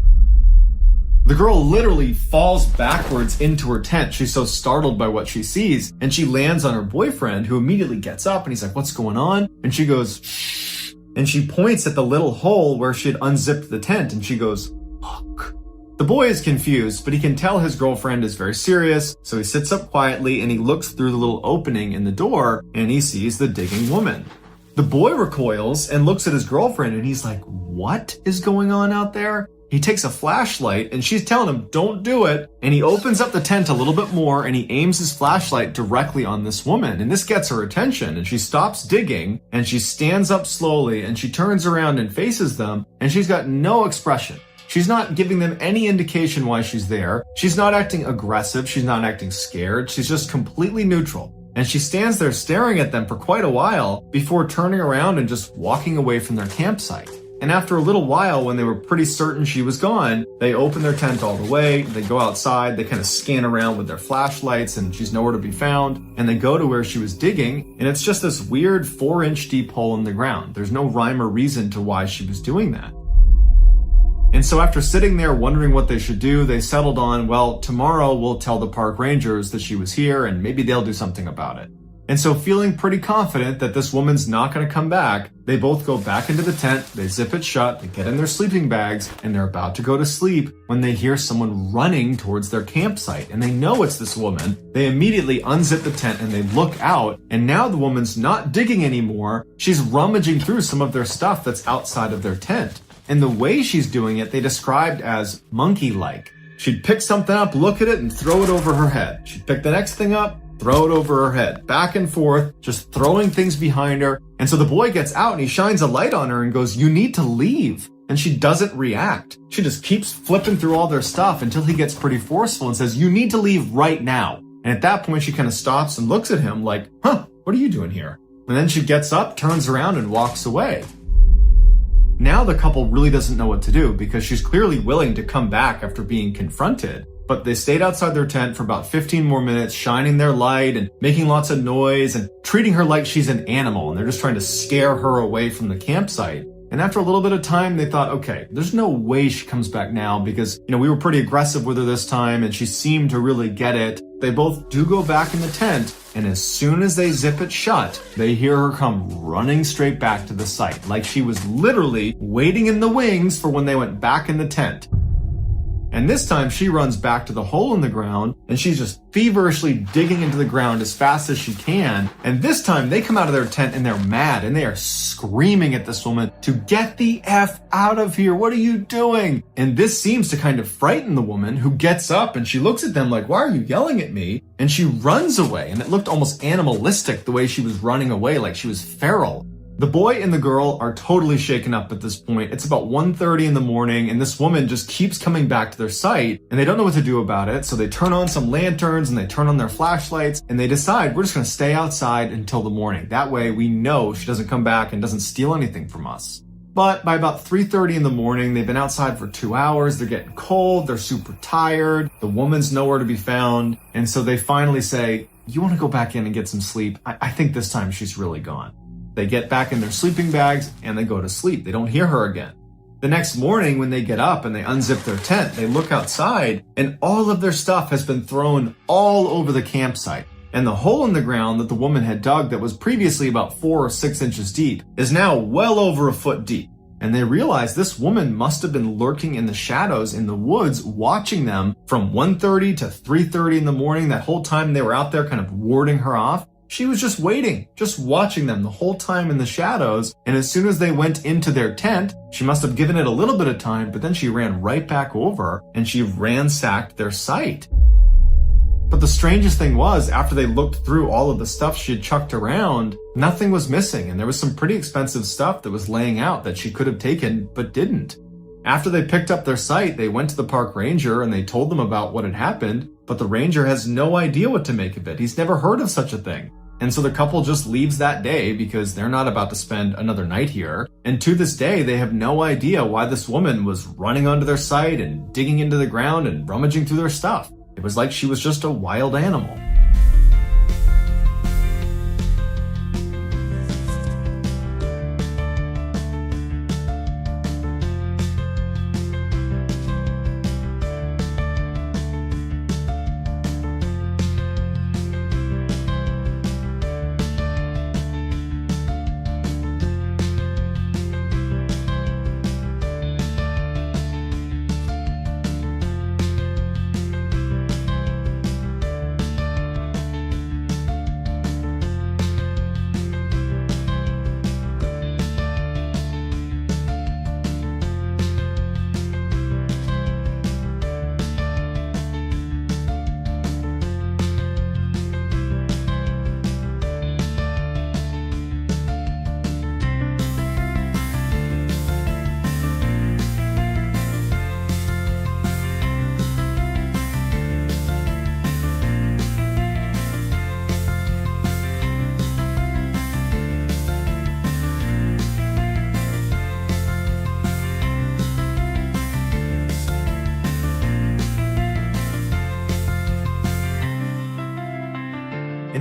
The girl literally falls backwards into her tent. She's so startled by what she sees, and she lands on her boyfriend, who immediately gets up, and he's like, what's going on? And she goes, shh, and she points at the little hole where she had unzipped the tent, and she goes, look. The boy is confused, but he can tell his girlfriend is very serious, so he sits up quietly and he looks through the little opening in the door and he sees the digging woman. The boy recoils and looks at his girlfriend and he's like, what is going on out there? He takes a flashlight and she's telling him, don't do it. And he opens up the tent a little bit more and he aims his flashlight directly on this woman. And this gets her attention and she stops digging and she stands up slowly and she turns around and faces them and she's got no expression. She's not giving them any indication why she's there. She's not acting aggressive. She's not acting scared. She's just completely neutral. And she stands there staring at them for quite a while before turning around and just walking away from their campsite. And after a little while, when they were pretty certain she was gone, they open their tent all the way, they go outside, they kind of scan around with their flashlights and she's nowhere to be found, and they go to where she was digging, and it's just this weird 4-inch deep hole in the ground. There's no rhyme or reason to why she was doing that. And so after sitting there wondering what they should do, they settled on, well, tomorrow we'll tell the park rangers that she was here and maybe they'll do something about it. And so feeling pretty confident that this woman's not going to come back, they both go back into the tent, they zip it shut, they get in their sleeping bags, and they're about to go to sleep when they hear someone running towards their campsite. And they know it's this woman. They immediately unzip the tent and they look out, and now the woman's not digging anymore. She's rummaging through some of their stuff that's outside of their tent. And the way she's doing it, they described as monkey-like. She'd pick something up, look at it, and throw it over her head. She'd pick the next thing up, throw it over her head, back and forth, just throwing things behind her. And so the boy gets out and he shines a light on her and goes, you need to leave. And she doesn't react. She just keeps flipping through all their stuff until he gets pretty forceful and says, you need to leave right now. And at that point, she kind of stops and looks at him like, what are you doing here? And then she gets up, turns around, and walks away. Now the couple really doesn't know what to do because she's clearly willing to come back after being confronted. But they stayed outside their tent for about 15 more minutes, shining their light and making lots of noise and treating her like she's an animal. And they're just trying to scare her away from the campsite. And after a little bit of time, they thought, okay, there's no way she comes back now because, we were pretty aggressive with her this time and she seemed to really get it. They both do go back in the tent, and as soon as they zip it shut, they hear her come running straight back to the site, like she was literally waiting in the wings for when they went back in the tent. And this time she runs back to the hole in the ground and she's just feverishly digging into the ground as fast as she can. And this time they come out of their tent and they're mad and they are screaming at this woman to get the F out of here. What are you doing? And this seems to kind of frighten the woman, who gets up and she looks at them like, why are you yelling at me? And she runs away, and it looked almost animalistic the way she was running away, like she was feral. The boy and the girl are totally shaken up at this point. It's about 1:30 in the morning, and this woman just keeps coming back to their site, and they don't know what to do about it. So they turn on some lanterns and they turn on their flashlights, and they decide we're just going to stay outside until the morning. That way we know she doesn't come back and doesn't steal anything from us. But by about 3:30 in the morning, they've been outside for 2 hours. They're getting cold. They're super tired. The woman's nowhere to be found. And so they finally say, you want to go back in and get some sleep? I think this time she's really gone. They get back in their sleeping bags and they go to sleep. They don't hear her again. The next morning, when they get up and they unzip their tent, they look outside and all of their stuff has been thrown all over the campsite. And the hole in the ground that the woman had dug that was previously about 4 or 6 inches deep is now well over a foot deep. And they realize this woman must have been lurking in the shadows in the woods, watching them from 1:30 to 3:30 in the morning. That whole time they were out there kind of warding her off. She was just waiting, just watching them the whole time in the shadows. And as soon as they went into their tent, she must have given it a little bit of time, but then she ran right back over and she ransacked their site. But the strangest thing was, after they looked through all of the stuff she had chucked around, nothing was missing. And there was some pretty expensive stuff that was laying out that she could have taken, but didn't. After they picked up their site, they went to the park ranger and they told them about what had happened, but the ranger has no idea what to make of it. He's never heard of such a thing. And so the couple just leaves that day because they're not about to spend another night here. And to this day, they have no idea why this woman was running onto their site and digging into the ground and rummaging through their stuff. It was like she was just a wild animal.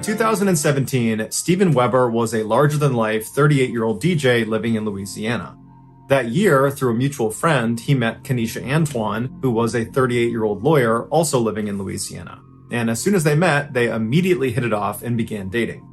In 2017, Steven Weber was a larger-than-life 38-year-old DJ living in Louisiana. That year, through a mutual friend, he met Kenesha Antoine, who was a 38-year-old lawyer also living in Louisiana. And as soon as they met, they immediately hit it off and began dating.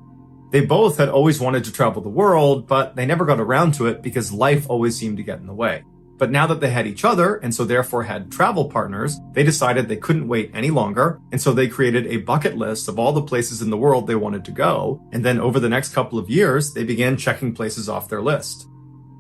They both had always wanted to travel the world, but they never got around to it because life always seemed to get in the way. But now that they had each other, and so therefore had travel partners, they decided they couldn't wait any longer, and so they created a bucket list of all the places in the world they wanted to go, and then over the next couple of years, they began checking places off their list.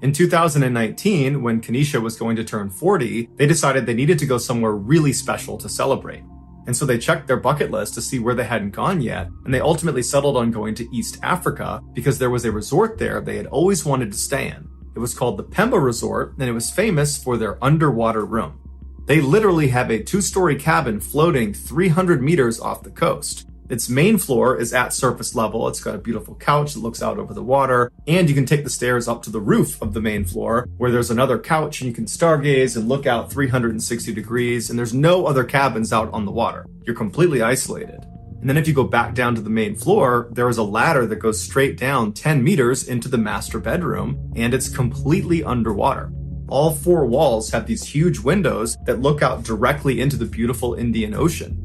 In 2019, when Kenesha was going to turn 40, they decided they needed to go somewhere really special to celebrate. And so they checked their bucket list to see where they hadn't gone yet, and they ultimately settled on going to East Africa because there was a resort there they had always wanted to stay in. It was called the Pemba Resort, and it was famous for their underwater room. They literally have a 2-story cabin floating 300 meters off the coast. Its main floor is at surface level. It's got a beautiful couch that looks out over the water, and you can take the stairs up to the roof of the main floor where there's another couch and you can stargaze and look out 360 degrees, and there's no other cabins out on the water. You're completely isolated. And then if you go back down to the main floor, there is a ladder that goes straight down 10 meters into the master bedroom, and it's completely underwater. All 4 walls have these huge windows that look out directly into the beautiful Indian Ocean.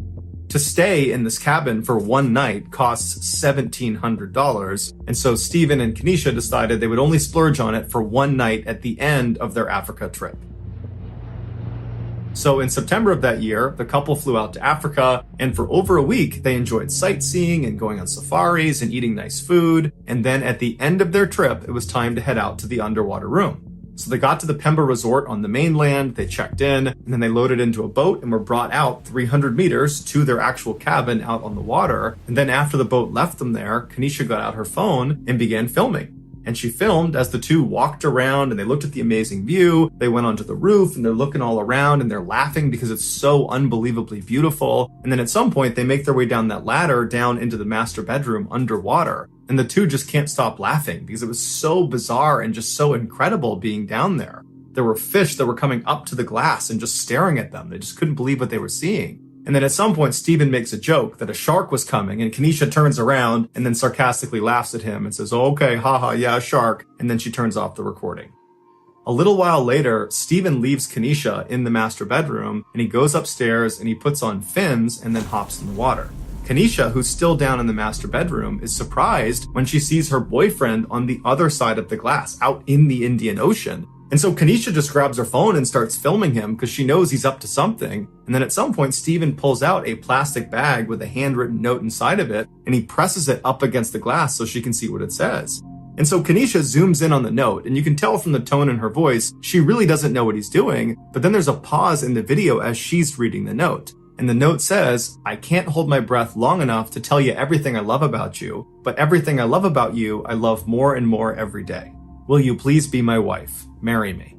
To stay in this cabin for one night costs $1,700, and so Steven and Kenesha decided they would only splurge on it for one night at the end of their Africa trip. So in September of that year, the couple flew out to Africa, and for over a week, they enjoyed sightseeing and going on safaris and eating nice food. And then at the end of their trip, it was time to head out to the underwater room. So they got to the Pemba Resort on the mainland, they checked in, and then they loaded into a boat and were brought out 300 meters to their actual cabin out on the water. And then after the boat left them there, Kenesha got out her phone and began filming. And she filmed as the two walked around and they looked at the amazing view. They went onto the roof and they're looking all around and they're laughing because it's so unbelievably beautiful. And then at some point they make their way down that ladder down into the master bedroom underwater. And the two just can't stop laughing because it was so bizarre and just so incredible being down there. There were fish that were coming up to the glass and just staring at them. They just couldn't believe what they were seeing. And then at some point, Steven makes a joke that a shark was coming, and Kenesha turns around and then sarcastically laughs at him and says, "Oh, okay, haha, yeah, shark," and then she turns off the recording. A little while later, Steven leaves Kenesha in the master bedroom, and he goes upstairs and he puts on fins and then hops in the water. Kenesha, who's still down in the master bedroom, is surprised when she sees her boyfriend on the other side of the glass, out in the Indian Ocean. And so Kenesha just grabs her phone and starts filming him because she knows he's up to something. And then at some point, Steven pulls out a plastic bag with a handwritten note inside of it, and he presses it up against the glass so she can see what it says. And so Kenesha zooms in on the note, and you can tell from the tone in her voice, she really doesn't know what he's doing. But then there's a pause in the video as she's reading the note. And the note says, "I can't hold my breath long enough to tell you everything I love about you, but everything I love about you, I love more and more every day. Will you please be my wife? Marry me."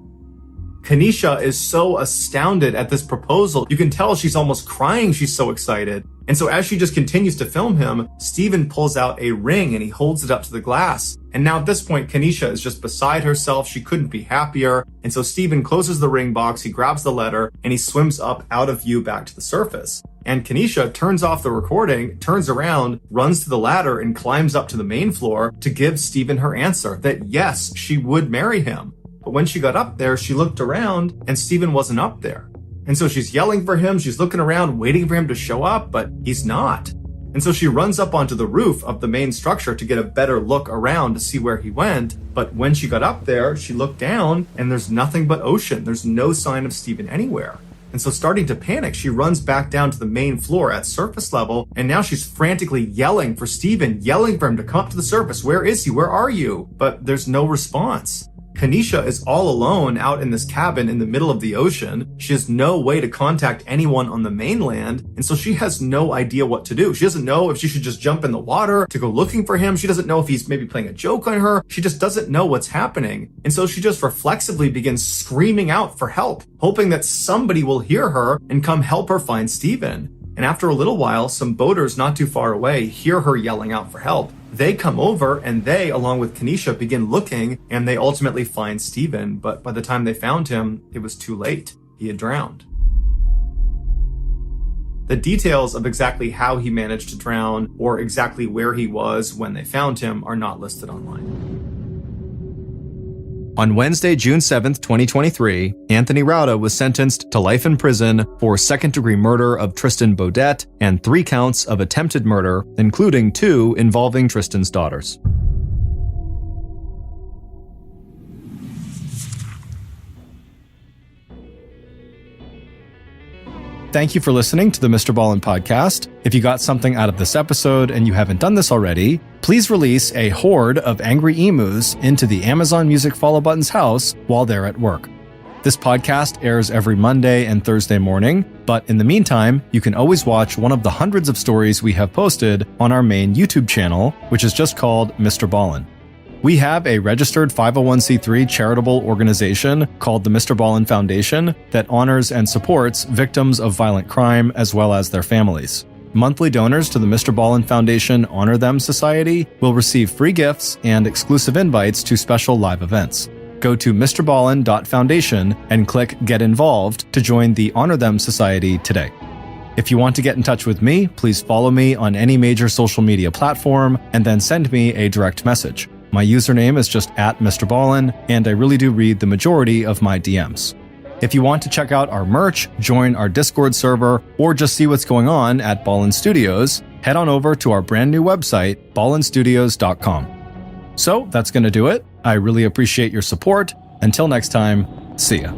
Kenesha is so astounded at this proposal. You can tell she's almost crying. She's so excited. And so as she just continues to film him, Steven pulls out a ring and he holds it up to the glass. And now at this point, Kenesha is just beside herself. She couldn't be happier. And so Steven closes the ring box, he grabs the letter, and he swims up out of view back to the surface. And Kenesha turns off the recording, turns around, runs to the ladder, and climbs up to the main floor to give Steven her answer that yes, she would marry him. But when she got up there, she looked around and Steven wasn't up there. And so she's yelling for him, she's looking around, waiting for him to show up, but he's not. And so she runs up onto the roof of the main structure to get a better look around to see where he went. But when she got up there, she looked down and there's nothing but ocean. There's no sign of Steven anywhere. And so starting to panic, she runs back down to the main floor at surface level. And now she's frantically yelling for Steven, yelling for him to come up to the surface. Where is he? Where are you? But there's no response. Kenesha is all alone out in this cabin in the middle of the ocean. She has no way to contact anyone on the mainland, and so she has no idea what to do. She doesn't know if she should just jump in the water to go looking for him. She doesn't know if he's maybe playing a joke on her. She just doesn't know what's happening. And so she just reflexively begins screaming out for help, hoping that somebody will hear her and come help her find Steven. And after a little while, some boaters not too far away hear her yelling out for help. They come over and they, along with Kenesha, begin looking and they ultimately find Steven. But by the time they found him, it was too late. He had drowned. The details of exactly how he managed to drown or exactly where he was when they found him are not listed online. On Wednesday, June 7, 2023, Anthony Rauda was sentenced to life in prison for second-degree murder of Tristan Beaudet and 3 counts of attempted murder, including 2 involving Tristan's daughters. Thank you for listening to the MrBallen podcast. If you got something out of this episode and you haven't done this already, please release a horde of angry emus into the Amazon Music follow button's house while they're at work. This podcast airs every Monday and Thursday morning, but in the meantime, you can always watch one of the hundreds of stories we have posted on our main YouTube channel, which is just called MrBallen. We have a registered 501c3 charitable organization called the MrBallen Foundation that honors and supports victims of violent crime as well as their families. Monthly donors to the MrBallen Foundation Honor Them Society will receive free gifts and exclusive invites to special live events. Go to MrBallen.Foundation and click Get Involved to join the Honor Them Society today. If you want to get in touch with me, please follow me on any major social media platform and then send me a direct message. My username is just @MrBallen, and I really do read the majority of my DMs. If you want to check out our merch, join our Discord server, or just see what's going on at Ballen Studios, head on over to our brand new website, ballenstudios.com. So that's going to do it. I really appreciate your support. Until next time, see ya.